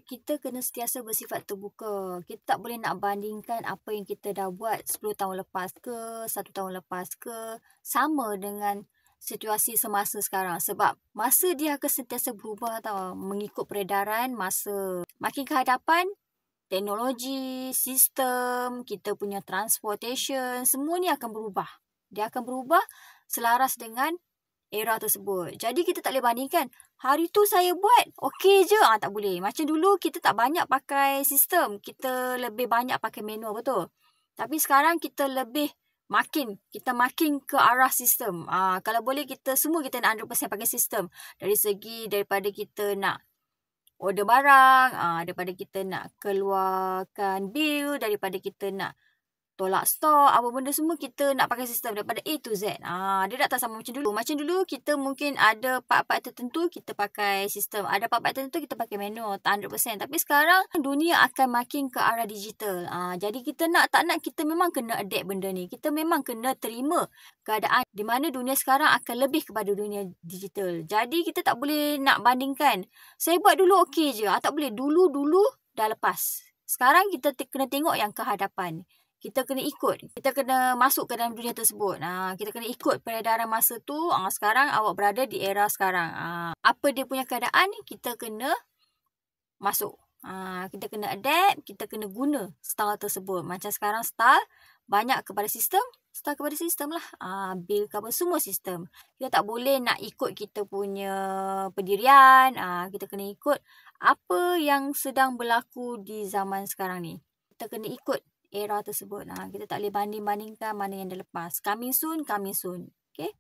kita kena sentiasa bersifat terbuka. Kita tak boleh nak bandingkan apa yang kita dah buat 10 tahun lepas ke, 1 tahun lepas ke, sama dengan situasi semasa sekarang. Sebab masa dia akan sentiasa berubah tau, mengikut peredaran masa. Makin ke hadapan, teknologi, sistem, kita punya transportation, semua ni akan berubah. Dia akan berubah selaras dengan era tersebut. Jadi kita tak boleh bandingkan, hari tu saya buat okey je. Tak boleh. Macam dulu kita tak banyak pakai sistem. Kita lebih banyak pakai manual, betul? Tapi sekarang kita makin ke arah sistem. Kalau boleh kita nak 100% pakai sistem. Daripada kita nak order barang, daripada kita nak keluarkan bil, daripada kita nak tolak stok, apa benda semua kita nak pakai sistem daripada A to Z. Dia tak sama macam dulu. Macam dulu kita mungkin ada part-part tertentu kita pakai sistem. Ada part-part tertentu kita pakai manual 100%. Tapi sekarang dunia akan makin ke arah digital. Jadi kita tak nak kita memang kena adapt benda ni. Kita memang kena terima keadaan di mana dunia sekarang akan lebih kepada dunia digital. Jadi kita tak boleh nak bandingkan. Saya buat dulu okey je. Tak boleh. Dulu dah lepas. Sekarang kita kena tengok yang ke hadapan. Kita kena ikut. Kita kena masuk ke dalam dunia tersebut. Kita kena ikut peredaran masa tu. Sekarang awak berada di era sekarang. Apa dia punya keadaan, kita kena masuk. Kita kena adapt. Kita kena guna style tersebut. Macam sekarang style banyak kepada sistem. Style kepada sistem lah. Bil ke apa, semua sistem. Kita tak boleh nak ikut kita punya pendirian. Kita kena ikut apa yang sedang berlaku di zaman sekarang ni. Kita kena ikut era tersebut. Kita tak boleh banding-bandingkan mana yang dah lepas. Coming soon. Okay?